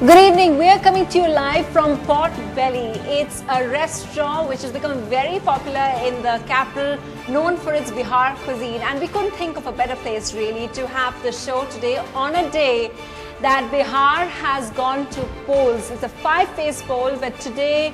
Good evening. We are coming to you live from Pot Belly. It's a restaurant which has become very popular in the capital, known for its Bihar cuisine. And we couldn't think of a better place really to have the show today on a day that Bihar has gone to polls. It's a 5-phase poll, but today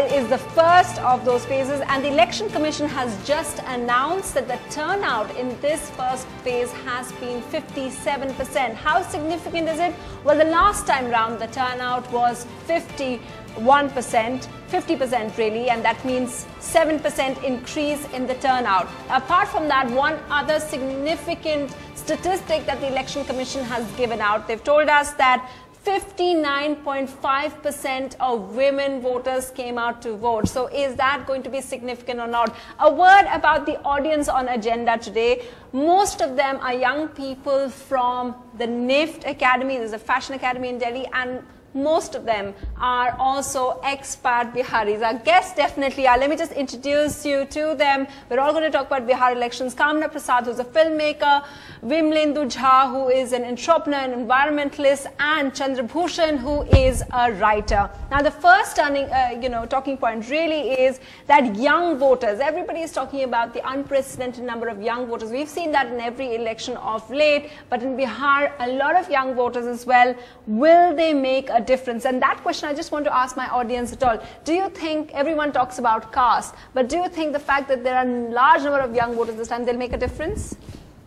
is the first of those phases, and the Election Commission has just announced that the turnout in this first phase has been 57%. How significant is it? Well, the last time round the turnout was 51%, 50% really, and that means 7% increase in the turnout. Apart from that, one other significant statistic that the Election Commission has given out, they've told us that 59.5% of women voters came out to vote. So is that going to be significant or not? A word about the audience on agenda today. Most of them are young people from the NIFT Academy. There's a fashion academy in Delhi, and most of them are also expat Biharis. Our guests definitely are. Let me just introduce you to them. We're all going to talk about Bihar elections. Kamna Prasad, who's a filmmaker, Vimlendu Jha, who is an entrepreneur and environmentalist, and Chandra Bhushan, who is a writer. Now, the first talking point really is that young voters, everybody is talking about the unprecedented number of young voters. We've seen that in every election of late, but in Bihar, a lot of young voters as well. Will they make a difference? And that question I just want to ask my audience at all. Do you think, everyone talks about caste, but do you think the fact that there are a large number of young voters this time, they'll make a difference?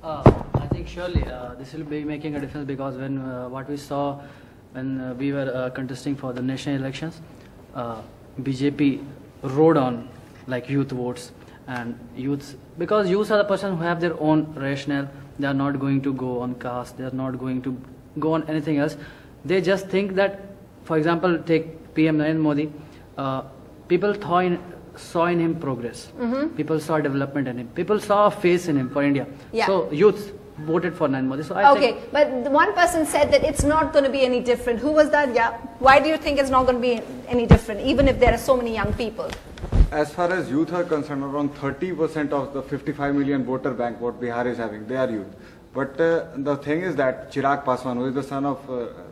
I think surely this will be making a difference, because when what we saw when we were contesting for the national elections, BJP rode on like youth votes, and youths, because youths are the person who have their own rationale. They are not going to go on caste, they are not going to go on anything else. They just think that, for example, take PM Narendra Modi, people saw in him progress. People saw development in him. People saw a face in him for India. Yeah. So youth voted for Narendra Modi. So I think, but one person said that it's not going to be any different. Who was that? Yeah. Why do you think it's not going to be any different, even if there are so many young people? As far as youth are concerned, around 30% of the 55 million voter bank what Bihar is having, they are youth. But the thing is that Chirag Paswan, who is the son of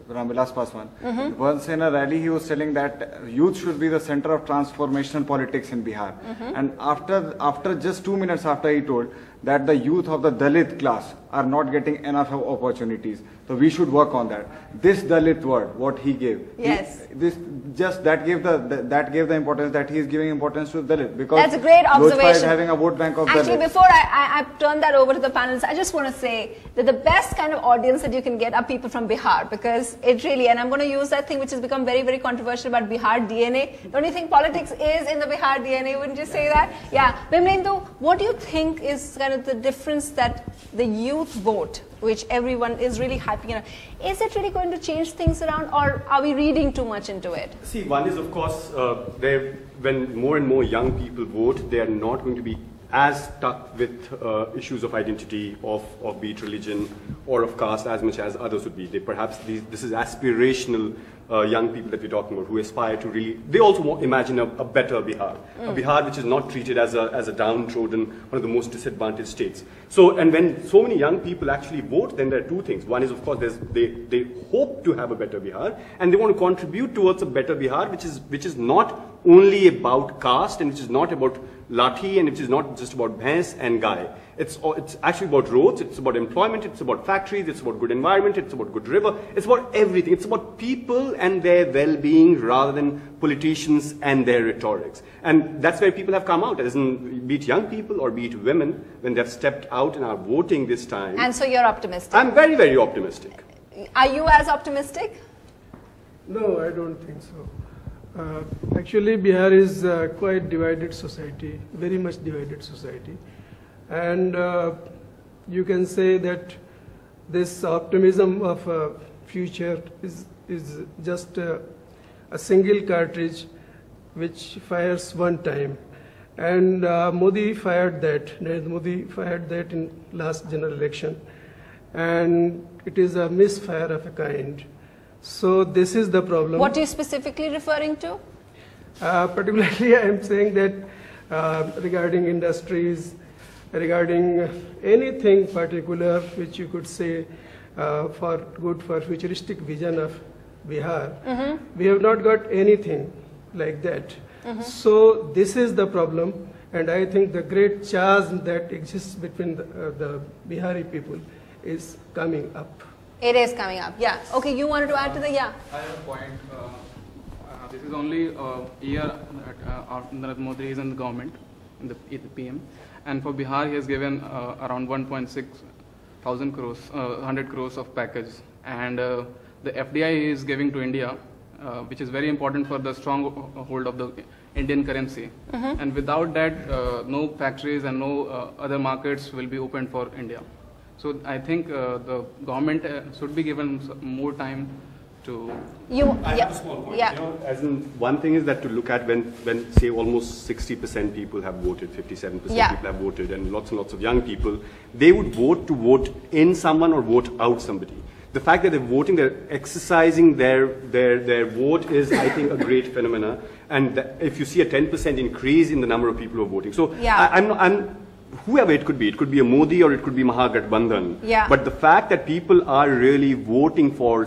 Ramvilas Paswan, once in a rally he was telling that youth should be the center of transformational politics in Bihar. And after just 2 minutes after he told that the youth of the Dalit class are not getting enough opportunities. So we should work on that. This Dalit word, what he gave, yes, that gave the importance that he is giving importance to Dalit, because that's a great observation. Is having a vote bank of Actually, Dalit. Before I turn that over to the panelists, I just want to say that the best kind of audience that you can get are people from Bihar, because it really, and I'm going to use that thing which has become very, very controversial about Bihar DNA. Don't you think politics is in the Bihar DNA? Wouldn't you say that? Yeah. Vimlendu, what do you think is kind of the difference that the youth vote, which everyone is really hyping on, is it really going to change things around, or are we reading too much into it? See, one is, of course, when more and more young people vote, they are not going to be as stuck with issues of identity, of be it religion or of caste, as much as others would be. Perhaps this is aspirational young people that we're talking about, who aspire to really, they also imagine a better Bihar, a Bihar which is not treated as a downtrodden, one of the most disadvantaged states. So, and when so many young people actually vote, then there are two things. One is, of course, they hope to have a better Bihar, and they want to contribute towards a better Bihar, which is not only about caste, and which is not about lathi, and which is not just about bhains and gai. It's actually about roads, it's about employment, it's about factories, it's about good environment, it's about good river, it's about everything. It's about people and their well-being rather than politicians and their rhetorics. And that's where people have come out, as in, be it young people or be it women, when they've stepped out and are voting this time. And so you're optimistic? I'm very, very optimistic. Are you as optimistic? No, I don't think so. Actually, Bihar is quite divided society, very much divided society. And you can say that this optimism of a future is just a single cartridge which fires one time. And Modi fired that, Narendra Modi fired that in last general election. And it is a misfire of a kind. So this is the problem. What are you specifically referring to? Particularly, I am saying that regarding industries, regarding anything particular which you could say for futuristic vision of Bihar, we have not got anything like that. So this is the problem, and I think the great chasm that exists between the Bihari people is coming up. It is coming up, yeah. Okay, you wanted to add to the, yeah. I have a point. This is only a year after Narendra Modi is in the government, in the PM, and for Bihar he has given around 1.6 thousand crores, 100 crores of package, and the FDI is giving to India, which is very important for the strong hold of the Indian currency. And without that, no factories and no other markets will be opened for India. So I think the government should be given more time to... I have a small point. Yeah. You know, as in, one thing is that to look at when say almost 60% people have voted, 57% people have voted, and lots of young people, they would vote to vote in someone or vote out somebody. The fact that they're voting, they're exercising their vote is, I think, a great phenomena. And if you see a 10% increase in the number of people who are voting, so I'm whoever it could be a Modi or it could be Mahagathbandhan. Yeah. But the fact that people are really voting for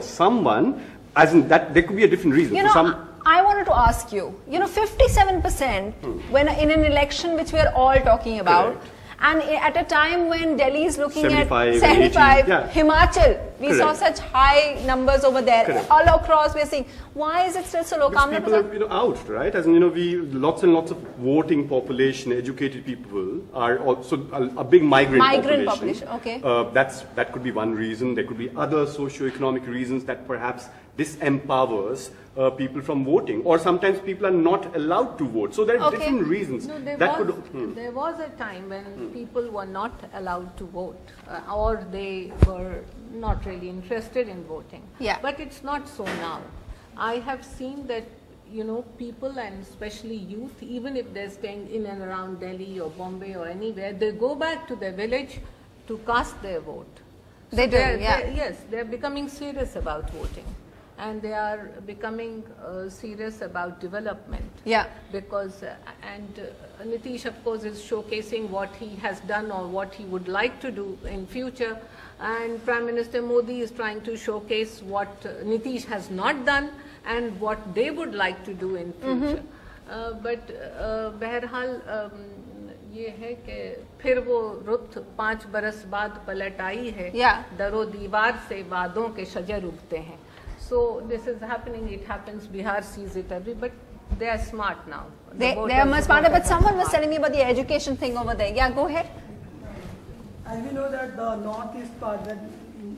someone, as in that, there could be a different reason. You know, I wanted to ask you, 57% when in an election which we are all talking about. Correct. And at a time when Delhi is looking 75, at 75, Himachal, we saw such high numbers over there. All across we are seeing, why is it still so low? Because people are out, right? As in, lots and lots of voting population, educated people are also a big migrant population. Okay. That could be one reason. There could be other socio-economic reasons that perhaps disempowers people from voting, or sometimes people are not allowed to vote. So there are different reasons. No, there was a time when people were not allowed to vote, or they were not really interested in voting. Yeah. But it's not so now. I have seen that, people, and especially youth, even if they're staying in and around Delhi or Bombay or anywhere, they go back to their village to cast their vote. So they do, yes, they're becoming serious about voting. And they are becoming serious about development. Yeah. Because, Nitish, of course, is showcasing what he has done or what he would like to do in future. And Prime Minister Modi is trying to showcase what Nitish has not done and what they would like to do in future. But, बहरहाल, ये है कि फिर वो रुत 5 बरस बाद पलट आई है, दरो दीवार से वादों के शजर उगते हैं. So this is happening, it happens, Bihar sees it but they are smart now. They are much smarter, but someone was telling me about the education thing over there. Yeah, go ahead. As we know that the northeast part,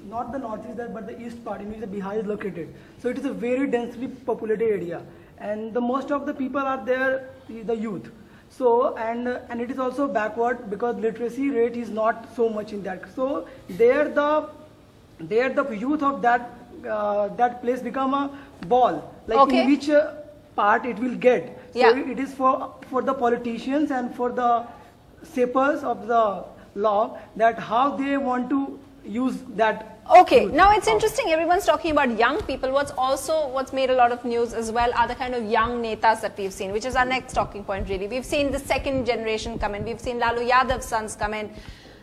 not the northeast but the east part in which the Bihar is located. So it is a very densely populated area, and the most of the people are there, the youth. So, and it is also backward because literacy rate is not so much in that. So there the youth of that place become a ball, like in which part it will get. So it is for the politicians and for the shapers of the law that how they want to use that. Okay, now it's interesting, everyone's talking about young people. What's made a lot of news as well are the kind of young netas that we've seen, which is our next talking point really. We've seen the second generation come in, we've seen Lalu Yadav's sons come in.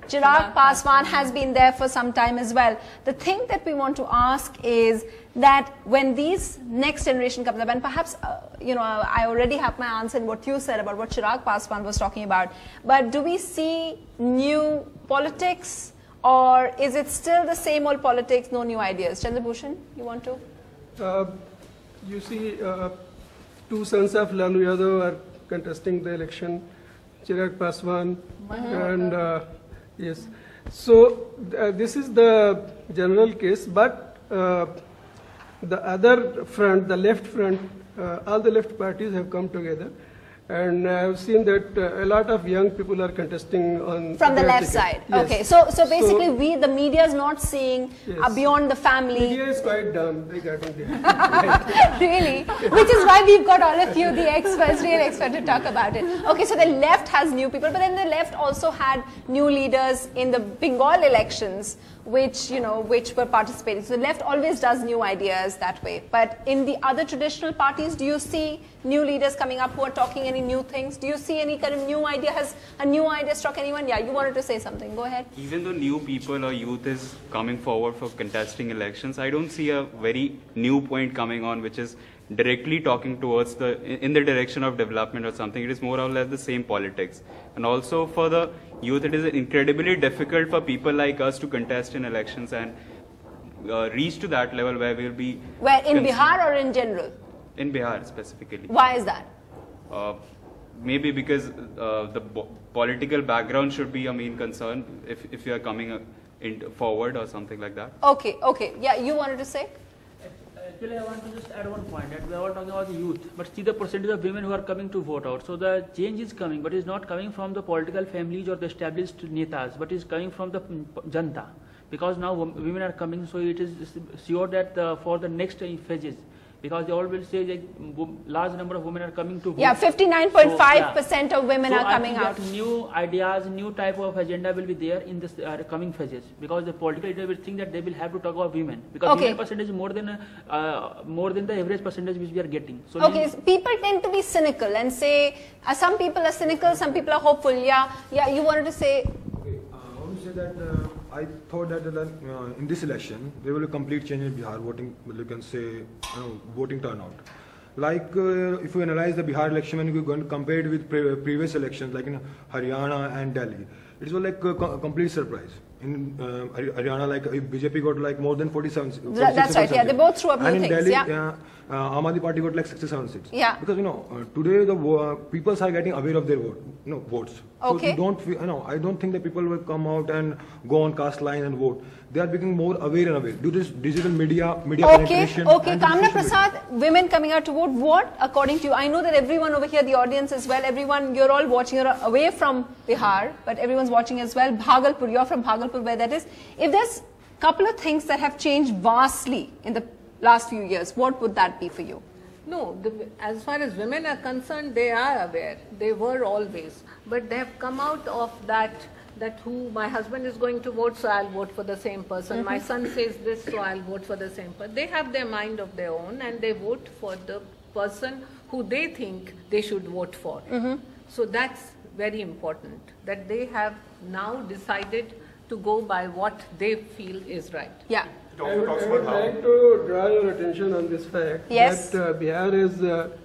Chirag Paswan has been there for some time as well. The thing that we want to ask is that when these next generation comes up, and perhaps, I already have my answer in what you said about what Chirag Paswan was talking about, but do we see new politics, or is it still the same old politics, no new ideas? Chandrabhushan, you want to? You see, 2 sons of Lalu Yadav are contesting the election, Chirag Paswan and... Yes, so this is the general case, but the other front, the left front, all the left parties have come together, and I have seen that a lot of young people are contesting on from the left side. Yes. Okay, so basically the media is not seeing beyond the family. Media is quite dumb regarding that. Really? Which is why we've got all of you, the experts, real experts, to talk about it. Okay, so the left has new people, but then the left also had new leaders in the Bengal elections, which were participating. So the left always does new ideas that way. But in the other traditional parties, do you see new leaders coming up who are talking any new things? Do you see any kind of new idea? Has a new idea struck anyone? Yeah, you wanted to say something. Go ahead. Even though new people or youth is coming forward for contesting elections, I don't see a very new point coming on which is directly talking towards in the direction of development or something. It is more or less the same politics. And also for the youth, it is incredibly difficult for people like us to contest in elections and reach to that level where we'll be... Where, in Bihar or in general? In Bihar specifically. Why is that? Maybe because the political background should be a main concern if you are coming forward or something like that. Okay. Yeah, you wanted to say? Actually, I want to just add one point that we are all talking about the youth, but see the percentage of women who are coming to vote out. So the change is coming, but it's not coming from the political families or the established netas, but it's coming from the janta. Because now women are coming, so it is sure that for the next phases, because they all will say that large number of women are coming to vote. Yeah, 59.5% of women are coming out. That new ideas, new type of agenda will be there in this coming phases, because the political leader will think that they will have to talk about women, because women percentage is more than the average percentage which we are getting. So so people tend to be cynical and say some people are cynical, some people are hopeful. Yeah, you wanted to say. Okay, I want to say that I thought that in this election there will be a complete change in Bihar voting. You can say voting turnout. Like if you analyze the Bihar election, when you go and compare it with previous elections like in Haryana and Delhi, it was like a complete surprise. In Haryana, like BJP got like more than 47. That's right. Yeah, they both threw up new things. And in Delhi, yeah. Aam Aadmi Party got like 67 seats. Yeah. Because today the people are getting aware of their votes. Okay. So I don't think that people will come out and go on caste line and vote. They are becoming more aware and aware due to this digital media penetration. Okay. Kamna Prasad, women coming out to vote. What, according to you? I know that everyone over here, the audience as well, everyone, you're all watching. You're away from Bihar, but everyone's watching as well. Bhagalpur, you're from Bhagalpur, where that is. If there's a couple of things that have changed vastly in the last few years, what would that be for you? No, as far as women are concerned, they are aware. They were always. But they have come out of that who my husband is going to vote, so I'll vote for the same person. My son says this, so I'll vote for the same person. They have their mind of their own and they vote for the person who they think they should vote for. So that's very important, that they have now decided to go by what they feel is right. Yeah. I would like to draw your attention on this fact that Bihar is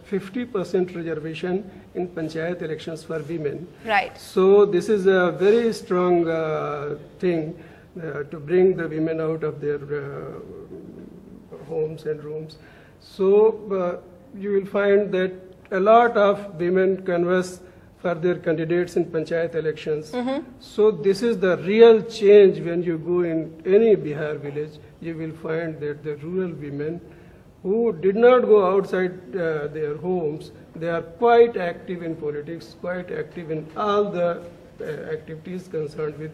50% reservation in panchayat elections for women. Right. So this is a very strong thing to bring the women out of their homes and rooms. So you will find that a lot of women canvass for their candidates in panchayat elections. So this is the real change. When you go in any Bihar village, you will find that the rural women who did not go outside their homes, they are quite active in politics, quite active in all the activities concerned with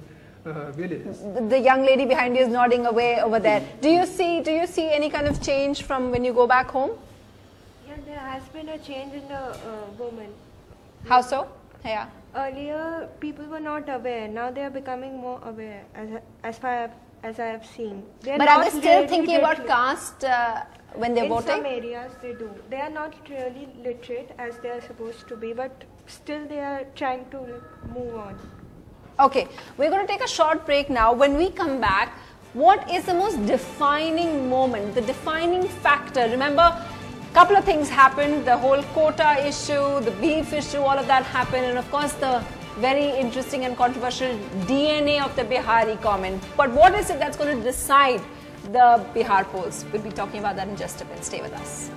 villages. The young lady behind you is nodding away over there. Do you see any kind of change from when you go back home? Yeah, there has been a change in the women. How so? Yeah. Earlier, people were not aware. Now they are becoming more aware, as far as I have seen. But are they still thinking about caste when they're voting? In some areas they do. They are not really literate as they are supposed to be, but still they are trying to move on. Okay, we're going to take a short break now. When we come back, what is the most defining moment, the defining factor? Remember, couple of things happened, the whole quota issue, the beef issue, all of that happened, and of course the very interesting and controversial DNA of the Bihari comment. But what is it that's going to decide the Bihar polls? We'll be talking about that in just a bit. Stay with us.